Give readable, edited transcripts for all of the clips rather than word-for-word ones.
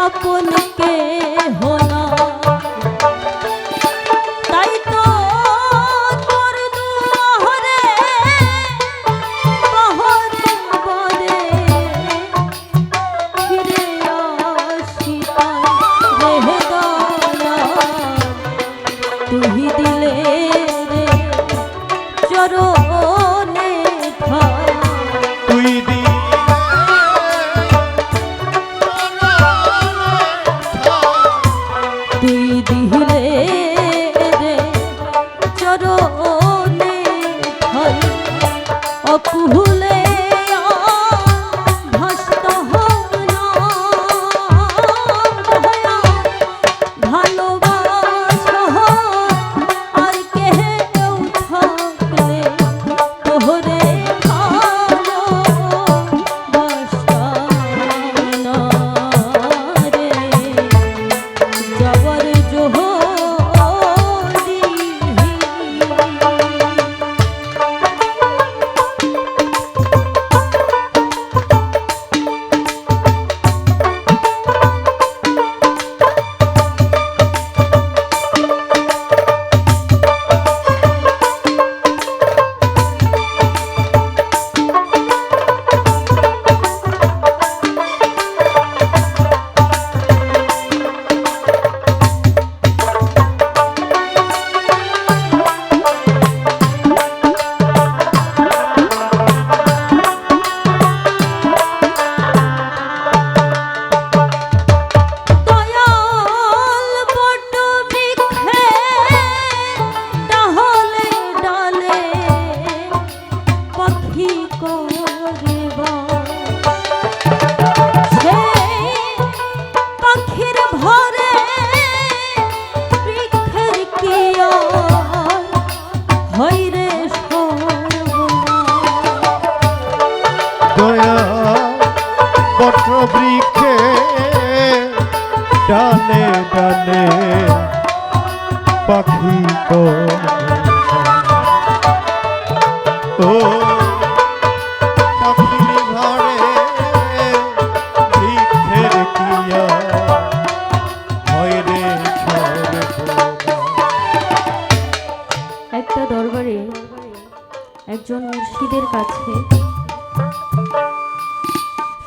আপনকে হোনা তাই তো তোর দুয়ারে পাহাড় বাদে ফিরে আসি তাই রে দয়া তুই দিলে রে চরণে ঠাই তুই দিলে তুই দিলে রে চরণে ঠাই অকুলে ভস্ত হনা ভালোবাসা আর কেউ থাকলে তোরে ভালোবাসা না রে যাবার জোহরি দয়াল বট বৃক্ষে ডালে ডালে পাখি করে সেই পাখির ভরে বৃক্ষের কি হয় রে দয়া বট বৃক্ষে ডালে ডালে পাখি ও পাখির ঘরে বৃক্ষের কিয়া হয় রে একটা দরবারে একজন মুর্শিদের কাছে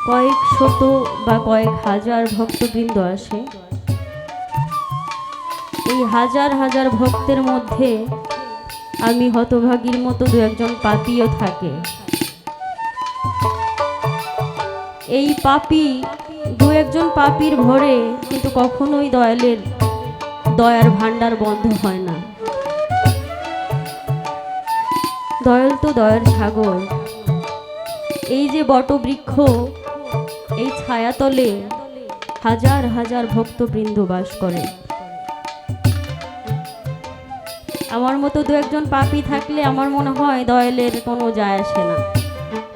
কয়েক শত বা কয়েক হাজার ভক্তবৃন্দ আসে। এই হাজার হাজার ভক্তের মধ্যে আমি হতভাগীর মতো দু একজন পাপীও থাকে। এই পাপী দু একজন পাপীর ভরে কিন্তু কখনোই দয়ার ভান্ডার বন্ধ হয় না। দয়াল তো দয়ার সাগর। এই যে বটবৃক্ষ, এই ছায়াতলে হাজার হাজার ভক্তবৃন্দ বাস করে। আমার মতো দু একজন পাপী থাকলে আমার মনে হয় দয়ালের কোনো যায় আসে না।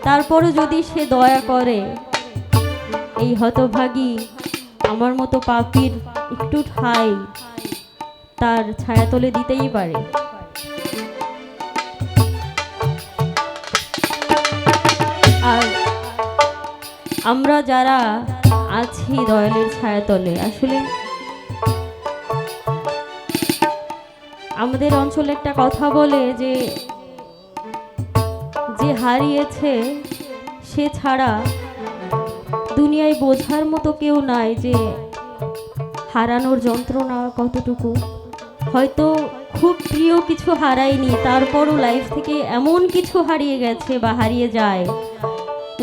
তারপরও যদি সে দয়া করে, এই হতভাগী আমার মতো পাপীর একটু ঠাঁই তার ছায়াতলে দিতেই পারে। আর আমরা যারা আছি দয়ালের ছায়াতলে, আসলে আমাদের অঞ্চলে একটা কথা বলে যে যে হারিয়েছে সে ছাড়া দুনিয়ায় বোঝার মতো কেউ নাই যে হারানোর যন্ত্রণা কতটুকু। হয়তো খুব প্রিয় কিছু হারায়নি, তারপরও লাইফ থেকে এমন কিছু হারিয়ে গেছে বা হারিয়ে যায়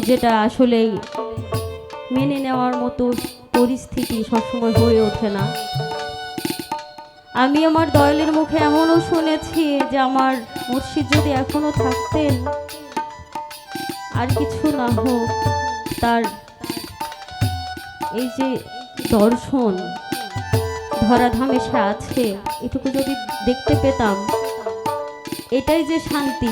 যেটা আসলেই মেনে নেওয়ার মতো পরিস্থিতি সবসময় হয়ে ওঠে না। আমি আমার দয়ালের মুখে এমনও শুনেছি যে আমার মুর্শিদ যদি এখনো থাকতেন, আর কিছু না হোক তার এই যে দর্শন ধরাধামে সে আছে, এটুকু যদি দেখতে পেতাম, এটাই যে শান্তি,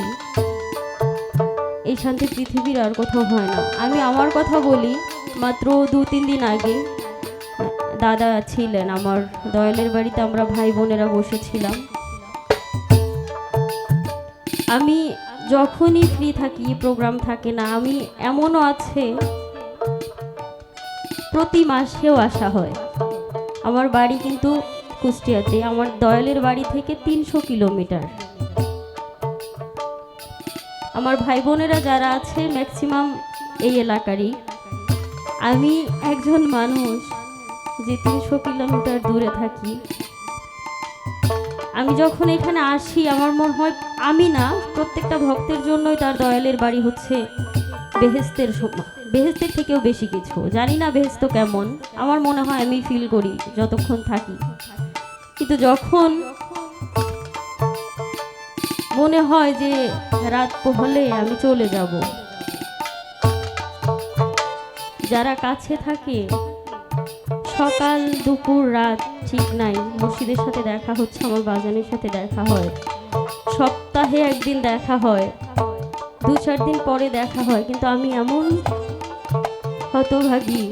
এই শান্তি পৃথিবীর আর কোথাও হয় না। আমি আমার কথা বলি, মাত্র 2-3 দিন আগে দাদা ছিলেন আমার দয়ালের বাড়িতে, আমরা ভাই বোনেরা বসেছিলাম। আমি যখনই ফ্রি থাকি, প্রোগ্রাম থাকে না, আমি এমনও আছে প্রতি মাসেও আসা হয়। আমার বাড়ি কিন্তু কুষ্টিয়াতে, আমার দয়ালের বাড়ি থেকে 300 কিলোমিটার। আমার ভাই বোনেরা যারা আছে ম্যাক্সিমাম এই এলাকারই। আমি একজন মানুষ যে 300 কিলোমিটার দূরে থাকি। আমি যখন এখানে আসি আমার মনে হয় আমি না, প্রত্যেকটা ভক্তের জন্যই তার দয়ালের বাড়ি হচ্ছে বেহেস্তের বেহেস্তের থেকেও বেশি কিছু। জানি না বেহেস্ত কেমন, আমার মনে হয় আমি ফিল করি যতক্ষণ থাকি। কিন্তু যখন মনে হয় যে রাত পোহলে আমি চলে যাব, যারা কাছে থাকে সকাল দুপুর রাত ঠিক নাই, মুর্শিদের সাথে দেখা হচ্ছে, আমার বাজানের সাথে দেখা হয়, সপ্তাহে একদিন দেখা হয়, 2-4 দিন পরে দেখা হয়, কিন্তু আমি এমন হতভাগী,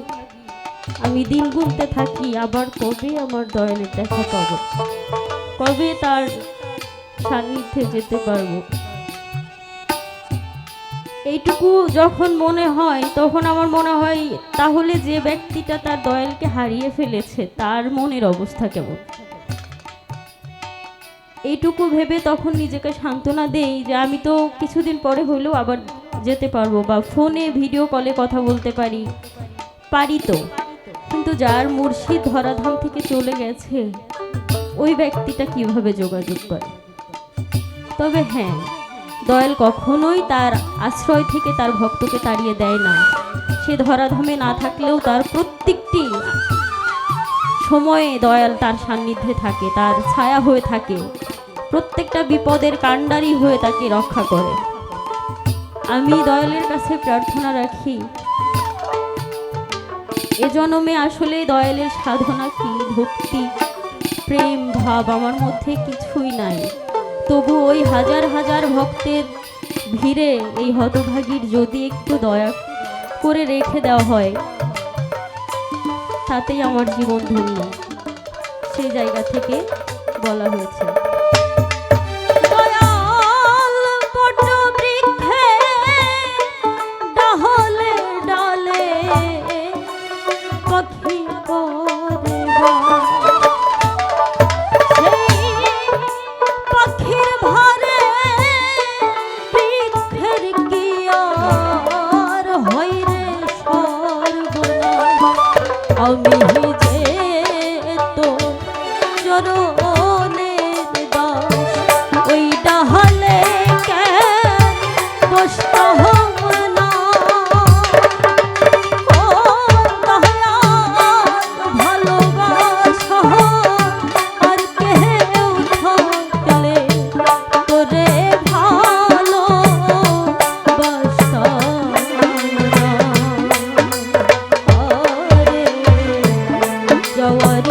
আমি দিন গুনতে থাকি আবার কবে আমার দয়ালের দেখা পাবো, কবে তার সান্নিধ্যে যেতে পারবো। এইটুকু যখন মনে হয় তখন আমার মনে হয় তাহলে যে ব্যক্তিটা তার দয়ালকে হারিয়ে ফেলেছে তার মনের অবস্থা কেমন। এইটুকু ভেবে তখন নিজেকে সান্ত্বনা দেই যে আমি তো কিছুদিন পরে হলেও আবার যেতে পারবো, বা ফোনে ভিডিও কলে কথা বলতে পারি তো, কিন্তু যার মুর্শিদ ধরাধাম থেকে চলে গেছে ওই ব্যক্তিটা কিভাবে যোগাযোগ করে। তবে হ্যাঁ, দয়াল কখনোই তার আশ্রয় থেকে তার ভক্তকে তাড়িয়ে দেয় না। সে ধরাধামে না থাকলেও তার প্রত্যেকটি সময়ে দয়াল তার সান্নিধ্যে থাকে, তার ছায়া হয়ে থাকে, প্রত্যেকটা বিপদের কাণ্ডারি হয়ে তাকে রক্ষা করে। আমি দয়ালের কাছে প্রার্থনা রাখি এ জন্মে আসলে দয়ালের সাধনা কি, ভক্তি প্রেম ভাব আমার মধ্যে কিছুই নাই, তবু ওই হাজার হাজার ভক্তের ভিড়ে এই হতভাগীর যদি একটু দয়া করে রেখে দেওয়া হয় তাতেই আমার জীবন ধন্য। সেই জায়গা থেকে বলা হয়েছে আমি যে তো চরণের দাস, ওই ডাহলে কেন বসতে হবে না, ও দয়াল ভালোবাসা আর কেউ থাকলে তোরে ভালোবাসা যাওয়ার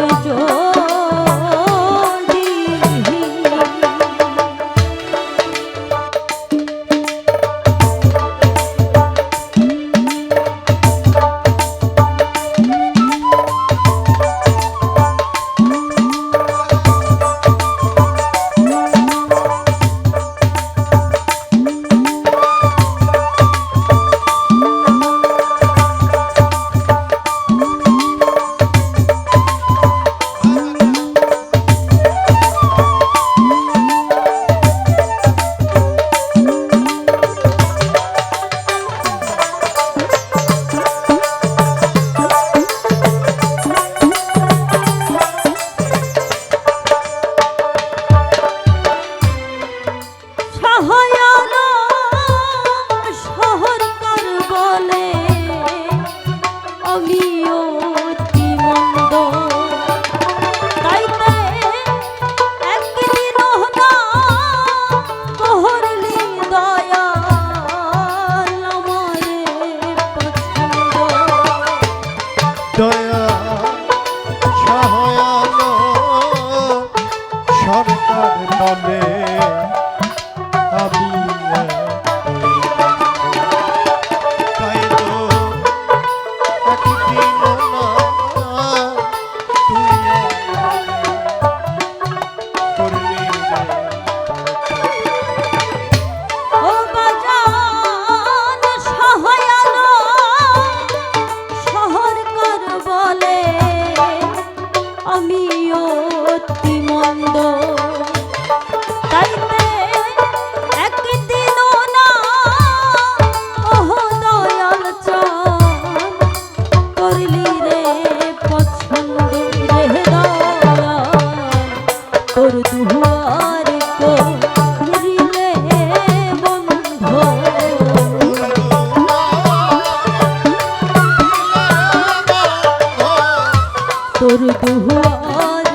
দুয়ার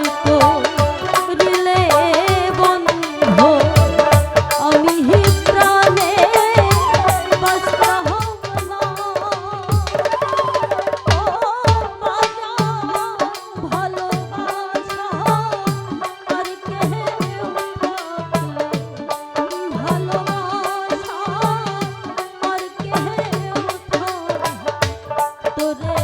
করিলে বন্ধ আমি প্রাণে বাঁচতে হবে না। ও বাজা ভালোবাসা আর কেউ থাকলে, ভালোবাসা আর কেউ থাকলে তোরে